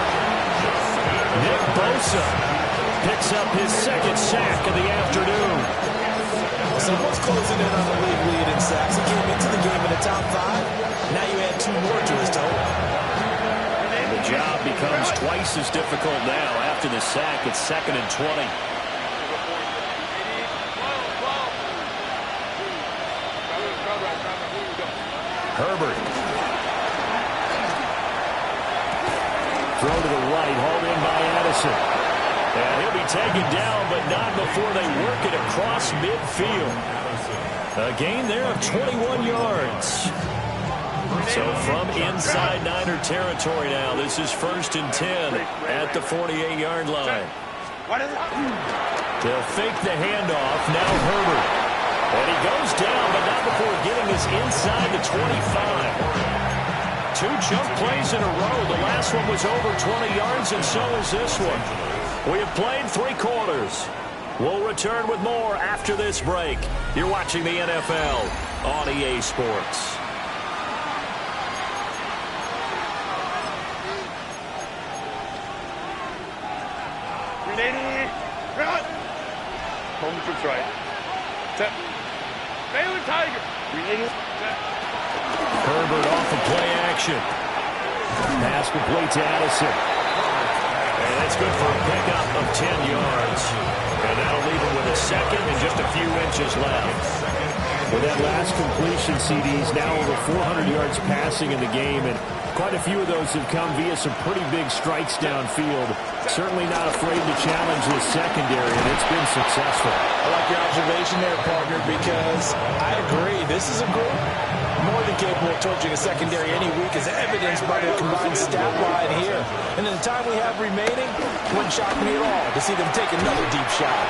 Nick Bosa picks up his 2nd sack of the afternoon. Someone's closing in on the league lead in sacks. He came into the game in the top 5. Now you add 2 more to his total. The job becomes twice as difficult now after the sack. It's 2nd and 20. Herbert. Throw to the right, hauled in by Addison. And he'll be taken down, but not before they work it across midfield. A gain there of 21 yards. So from inside Niner territory now, this is 1st and 10 at the 48-yard line. They'll fake the handoff. Now Herbert. And he goes down, but not before getting us inside the 25. 2 jump plays in a row. The last one was over 20 yards, and so is this one. We have played 3 quarters. We'll return with more after this break. You're watching the NFL on EA Sports. Home troops right. Set. Baylor Tiger. Set. Herbert off of play action. Pass complete to Addison. And that's good for a pickup of 10 yards. And that'll leave him with a second and just a few inches left. With that last completion, CD's now over 400 yards passing in the game, and quite a few of those have come via some pretty big strikes downfield. Certainly not afraid to challenge his secondary, and it's been successful. I like your observation there, partner, because I agree. This is a group more than capable of torching a secondary any week, as evidenced by their combined stat line here. And in the time we have remaining, it wouldn't shock me at all to see them take another deep shot.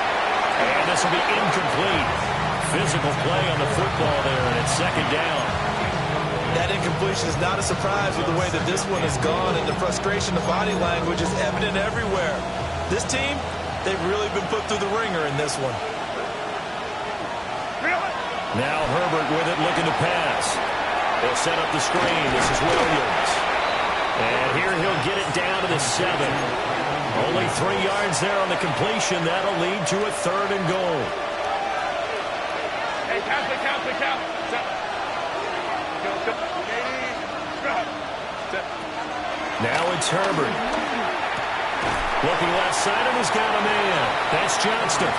And this will be incomplete. Physical play on the football there, and it's second down. That incompletion is not a surprise with the way that this one has gone, and the frustration of body language is evident everywhere. This team, they've really been put through the ringer in this one. Now Herbert with it, looking to pass. They'll set up the screen. This is Williams. And here he'll get it down to the 7. Only 3 yards there on the completion. That'll lead to a 3rd and goal. Hey, count. Set. Go. Set. Now it's Herbert. Looking left side, and he's got a man. That's Johnston.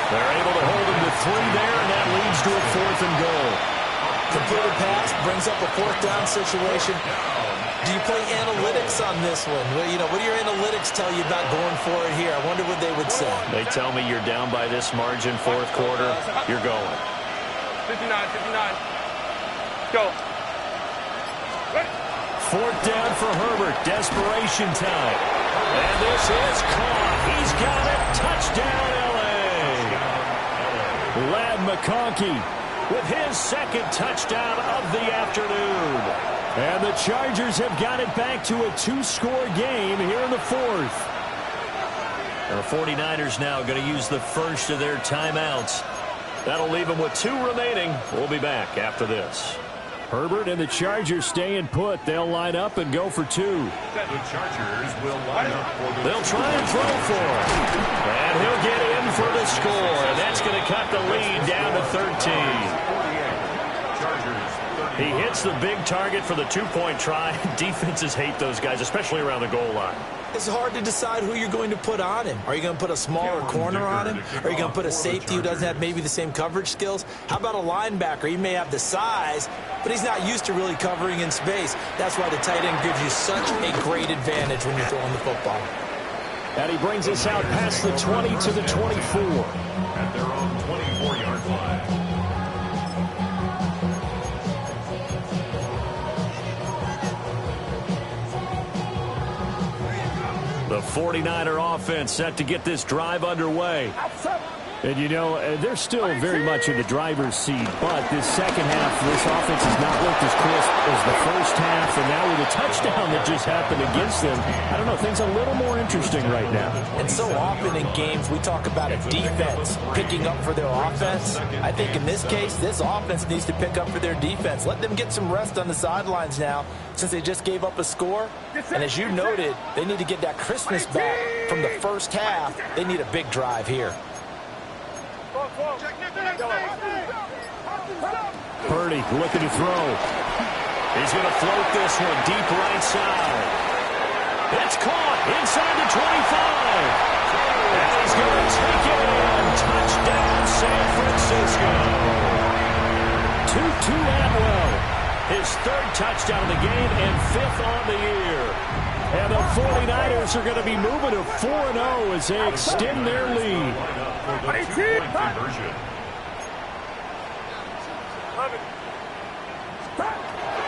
They're able to hold him to 3 there, and that leads to a 4th and goal. Completed pass brings up a 4th down situation. Do you play analytics on this one? Well, what do your analytics tell you about going for it here? I wonder what they would say. They tell me you're down by this margin, 4th quarter. You're going. 59. Go. 4th down for Herbert. Desperation time. And this is caught. He's got it. Touchdown, L.A. Ladd McConkey with his 2nd touchdown of the afternoon. And the Chargers have got it back to a 2-score game here in the 4th. The 49ers now going to use the first of their timeouts. That'll leave them with 2 remaining. We'll be back after this. Herbert and the Chargers staying put. They'll line up and go for 2. The Chargers will line up for the... They'll try and throw for it. And he'll get in for the score. And that's going to cut the lead down to 13. He hits the big target for the 2-point try. Defenses hate those guys, especially around the goal line. It's hard to decide who you're going to put on him. Are you going to put a smaller corner on him? Are you going to put a safety who doesn't have maybe the same coverage skills? How about a linebacker? He may have the size, but he's not used to really covering in space. That's why the tight end gives you such a great advantage when you're throwing the football. And he brings us out past the 20 to the 24. At their own 24-yard line. The 49er offense set to get this drive underway. And, they're still very much in the driver's seat, but this second half, this offense has not looked as crisp as the first half, and now with a touchdown that just happened against them, I don't know, things a little more interesting right now. And so often in games, we talk about a defense picking up for their offense. I think in this case, this offense needs to pick up for their defense. Let them get some rest on the sidelines now, since they just gave up a score. And as you noted, they need to get that crispness back from the first half. They need a big drive here. Purdy looking to throw. He's going to float this one deep right side. It's caught inside the 25. And he's going to take it in. Touchdown, San Francisco. Tutu Atwell. His 3rd touchdown of the game and 5th on the year. And the 49ers are going to be moving to 4-0 as they extend their lead.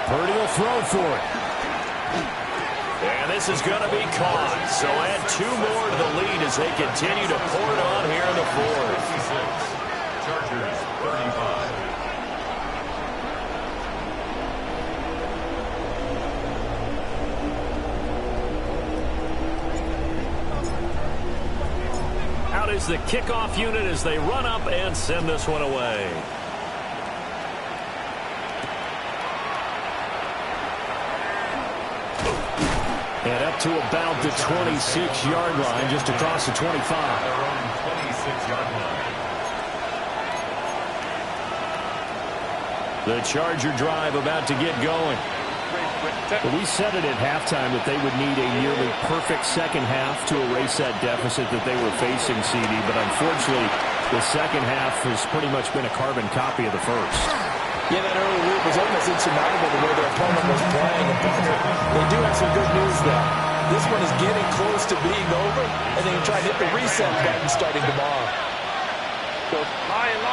Purdy will throw for it. And this is going to be caught. So add 2 more to the lead as they continue to pour it on here in the 4th. Chargers 35. is the kickoff unit as they run up and send this one away. And up to about the 26-yard line, just across the 25. Their own 26-yard line. The Charger drive about to get going. Well, we said it at halftime that they would need a nearly perfect second half to erase that deficit that they were facing, CD. But unfortunately, the second half has pretty much been a carbon copy of the first. Yeah, that early lead was almost insurmountable the way their opponent was playing. And Parker, they do have some good news, though. This one is getting close to being over, and they can try to hit the reset button starting tomorrow. Lion.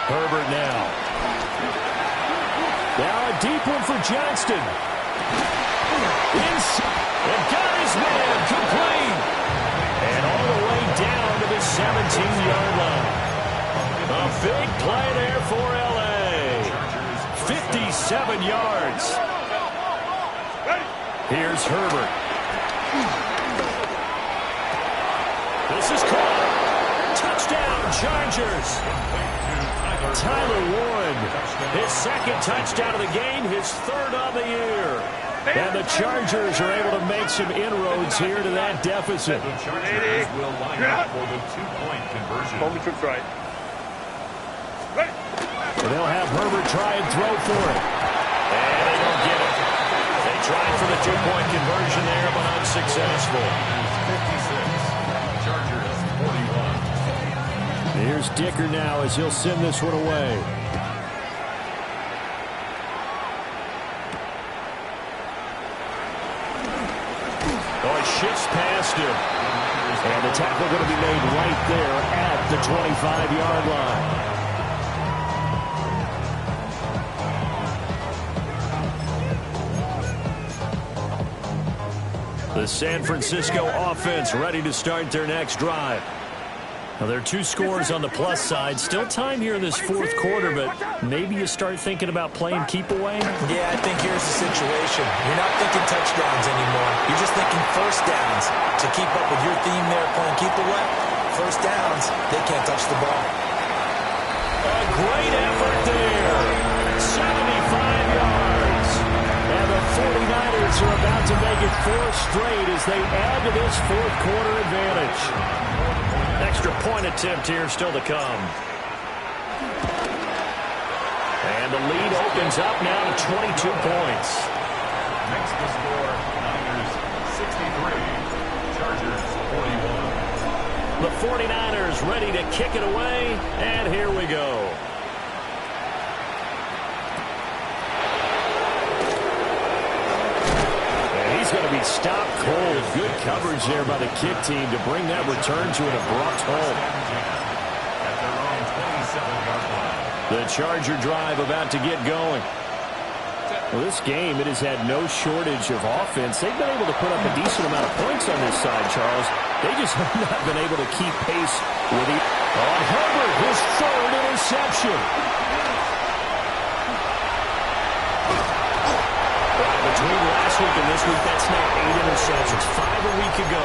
Herbert now. Now a deep one for Johnston. And got his man complete. And all the way down to the 17-yard line. A big play there for L.A. 57 yards. Here's Herbert. This is caught. Touchdown, Chargers. Tyler Warren, his second touchdown of the game, his third of the year. And the Chargers are able to make some inroads here to that deficit. The Chargers will line up for the two-point conversion. Home trip's right. And they'll have Herbert try and throw for it. And they don't get it. They tried for the two-point conversion there, but unsuccessful. 56. Chargers 41. Here's Dicker now as he'll send this one away. Oh, he shifts past him. And the tackle going to be made right there at the 25-yard line. The San Francisco offense ready to start their next drive. Now, there are two scores on the plus side. Still time here in this fourth quarter, but maybe you start thinking about playing keep away? Yeah, I think here's the situation. You're not thinking touchdowns anymore. You're just thinking first downs. To keep up with your theme there, playing keep away, first downs, they can't touch the ball. A great effort there. 75 yards. And the 49ers are about to make it 4 straight as they add to this fourth quarter advantage. Extra point attempt here still to come. And the lead opens up now to 22 points. Next the score, Niners 63, Chargers 41. The 49ers ready to kick it away, and here we go. He's going to be stopped cold. Good coverage there by the kick team to bring that return to an abrupt halt. At their own 27-yard line. The Charger drive about to get going. Well, this game, it has had no shortage of offense. They've been able to put up a decent amount of points on this side, Charles. They just have not been able to keep pace with it. On Herbert, his third interception. Between last week and this week, that's now 8 interceptions. 5 a week ago,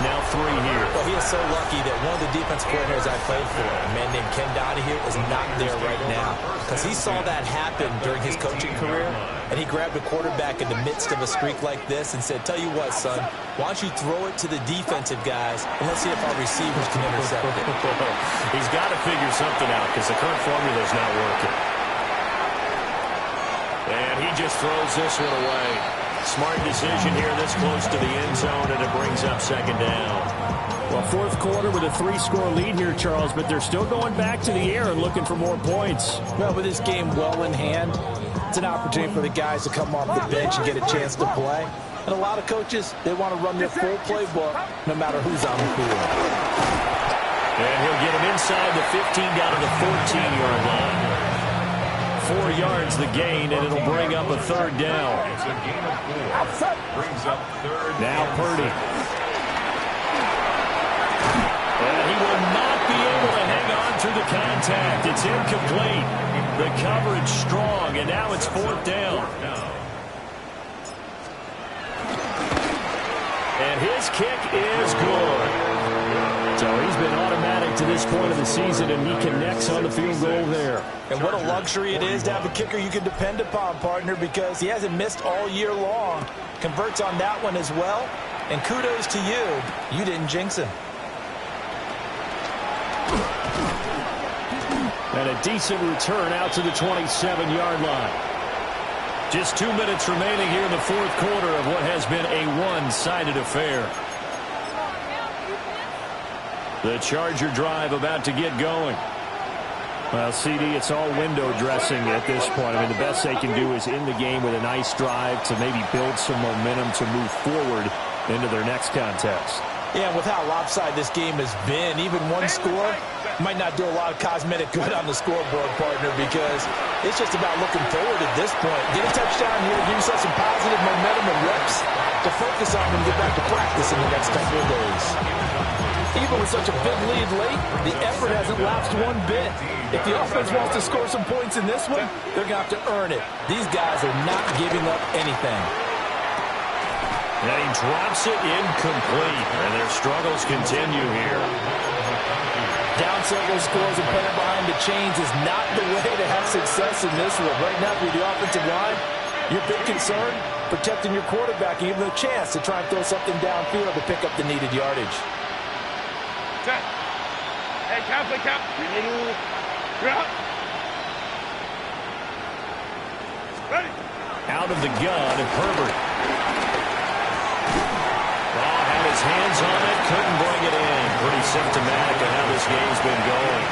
now 3 here. Well, he is so lucky that one of the defense coordinators I played for, a man named Ken Donahue, is not there right now. Because he saw that happen during his coaching career, and he grabbed a quarterback in the midst of a streak like this and said, tell you what, son, why don't you throw it to the defensive guys, and let's see if our receivers can intercept it. He's got to figure something out because the current formula is not working. And he just throws this one away. Smart decision here this close to the end zone, and it brings up second down. Well, fourth quarter with a 3-score lead here, Charles, but they're still going back to the air and looking for more points. Well, with this game well in hand, it's an opportunity for the guys to come off the bench and get a chance to play. And a lot of coaches, they want to run their full playbook no matter who's on the field. And he'll get him inside the 15 down to the 14-yard line. 4 yards the gain, and it'll bring up a third down. It's a gain of 4. Brings up third. Now Purdy. And he will not be able to hang on through the contact. It's incomplete. The coverage strong, and now it's fourth down. his kick is good. So he's been automatic to this point of the season, and he connects on the field goal there. And what a luxury it is to have a kicker you can depend upon, partner, because he hasn't missed all year long. Converts on that one as well. And kudos to you. You didn't jinx him. And a decent return out to the 27-yard line. Just 2 minutes remaining here in the fourth quarter of what has been a one-sided affair. The Charger drive about to get going. Well, CD, it's all window dressing at this point. I mean, the best they can do is in the game with a nice drive to maybe build some momentum to move forward into their next contest. Yeah, with how lopsided this game has been, even one score might not do a lot of cosmetic good on the scoreboard, partner, because it's just about looking forward at this point. Get a touchdown here, give yourself some positive momentum and reps to focus on and get back to practice in the next couple of days. Even with such a big lead late, the effort hasn't lapsed one bit. If the offense wants to score some points in this one, they're going to have to earn it. These guys are not giving up anything. And he drops it incomplete, and their struggles continue here. Down several scores and playing behind the chains is not the way to have success in this one. Right now, with the offensive line, your big concern, protecting your quarterback and giving him a chance to try and throw something downfield to pick up the needed yardage. Hey, count. Ready. Out of the gun, Herbert. Had his hands on it, couldn't bring it in. Pretty symptomatic of how this game's been going.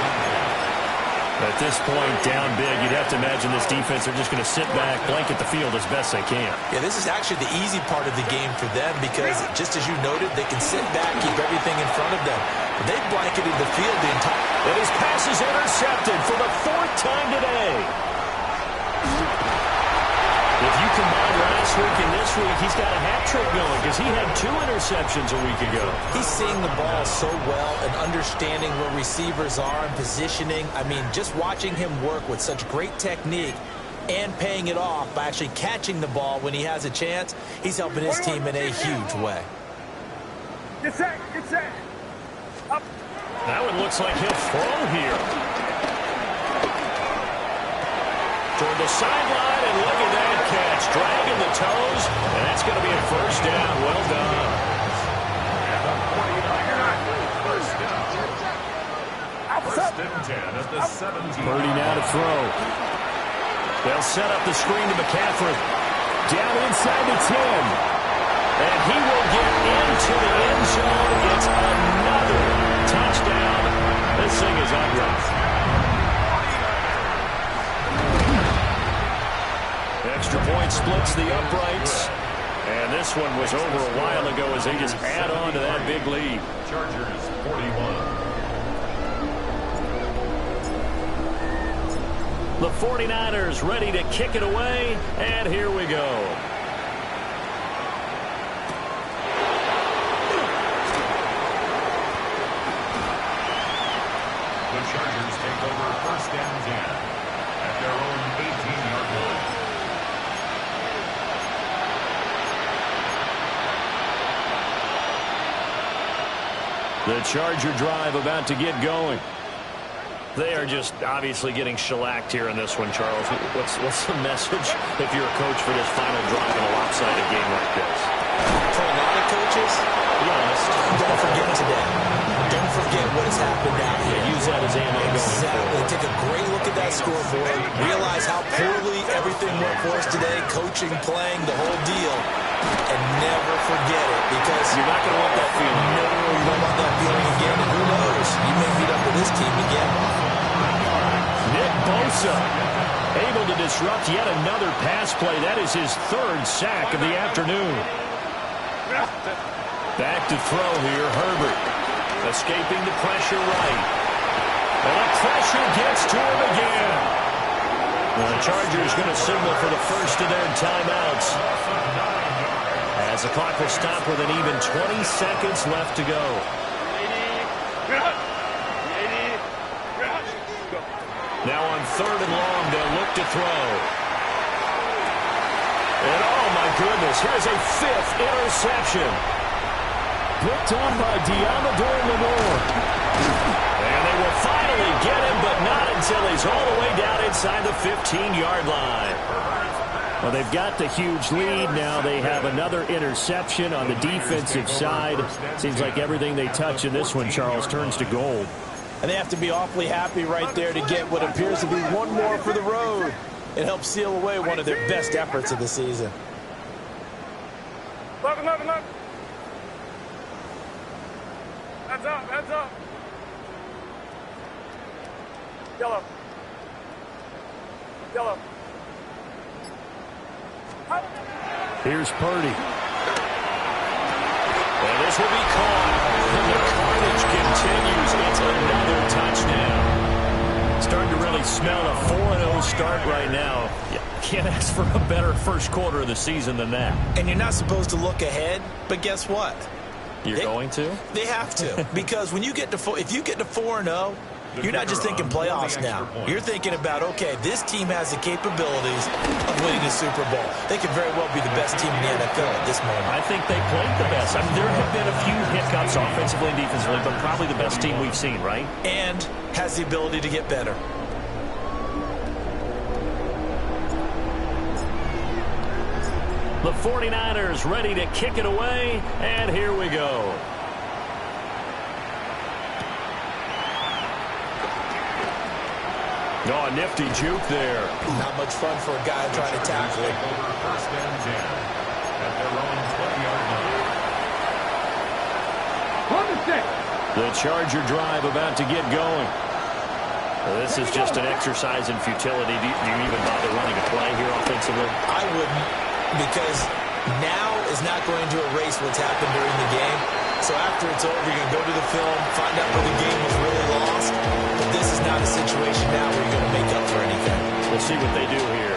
At this point, down big, you'd have to imagine this defense are just going to sit back, blanket the field as best they can. Yeah, this is actually the easy part of the game for them because, just as you noted, they can sit back, keep everything in front of them. But they've blanketed the field the entire... And his pass is intercepted for the fourth time today. If you combine last week and this week, he's got a hat trick going because he had 2 interceptions a week ago. He's seeing the ball so well and understanding where receivers are and positioning. I mean, just watching him work with such great technique and paying it off by actually catching the ball when he has a chance, he's helping his team in a huge way. Get set. Up. That one looks like he'll throw here. Toward the sideline, and look at that catch. Dragging the toes, and that's going to be a first down. Well done. First and 10 at the 17. Purdy now to throw. They'll set up the screen to McCaffrey. Down inside the 10. And he will get into the end zone. It's another touchdown. This thing is ugly. Extra point splits the uprights. And this one was over a while ago as they just add on to that big lead. Chargers 41. The 49ers ready to kick it away. And here we go. The Chargers take over first and 10 at their own 18-yard line. The Charger drive about to get going. They are just obviously getting shellacked here in this one, Charles. What's the message if you're a coach for this final drive in a lopsided game like this? For a lot of coaches, Be honest. don't forget today. Don't forget what has happened out here. Use that as ammo going Exactly. forward. Take a great look at that scoreboard. Realize how poorly everything went for us today. Coaching, playing, the whole deal. And never forget it because You're not going to want that feeling. no, you don't want that feeling again. And who knows? You may meet up with this team again. Nick Bosa able to disrupt yet another pass play. That is his 3rd sack of the afternoon. Back to throw here, Herbert. Escaping the pressure right. And the pressure gets to him again. Well, the Chargers going to signal for the first of their timeouts. As the clock will stop with an even 20 seconds left to go. Now on 3rd and long, they'll look to throw. And oh my goodness, here's a 5th interception. picked on by Deommodore Lenoir. And they will finally get him, but not until he's all the way down inside the 15-yard line. Well, they've got the huge lead. Now they have another interception on the defensive side. Seems like everything they touch in this one, Charles, turns to gold. And they have to be awfully happy right there to get what appears to be one more for the road. It helps seal away one of their best efforts of the season. Look. Hands up. Yellow. Here's Purdy. And this will be caught. And the carnage continues. It's another touchdown. Starting to really smell a 4-0 start right now. Can't ask for a better first quarter of the season than that. And you're not supposed to look ahead, but guess what? You're going to? They have to. Because when you get to if you get to 4-0, you're not just thinking playoffs now. You're thinking about, okay, this team has the capabilities of winning a Super Bowl. They could very well be the best team in the NFL at this moment. I think they played the best. I mean, there have been a few hiccups offensively and defensively, but probably the best team we've seen, right? And has the ability to get better. The 49ers ready to kick it away, and here we go. Oh, a nifty juke there. Not much fun for a guy trying to tackle it. First and 10 at their own 20-yard line. The Charger drive about to get going. Well, this is just an exercise in futility. Do you even bother running a play here offensively? I wouldn't, because now is not going to erase what's happened during the game. So after it's over, you're going to go to the film, find out where the game was really lost. But this is not a situation now where you're going to make up for anything. We'll see what they do here.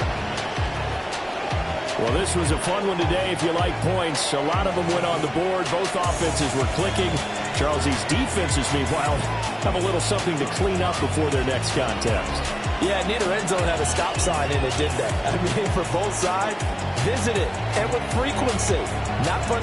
Well, this was a fun one today if you like points. A lot of them went on the board. Both offenses were clicking. Charles, these defenses, meanwhile, have a little something to clean up before their next contest. Yeah, neither end zone had a stop sign in it, did they? I mean, for both sides, visit it, and with frequency. Not fun.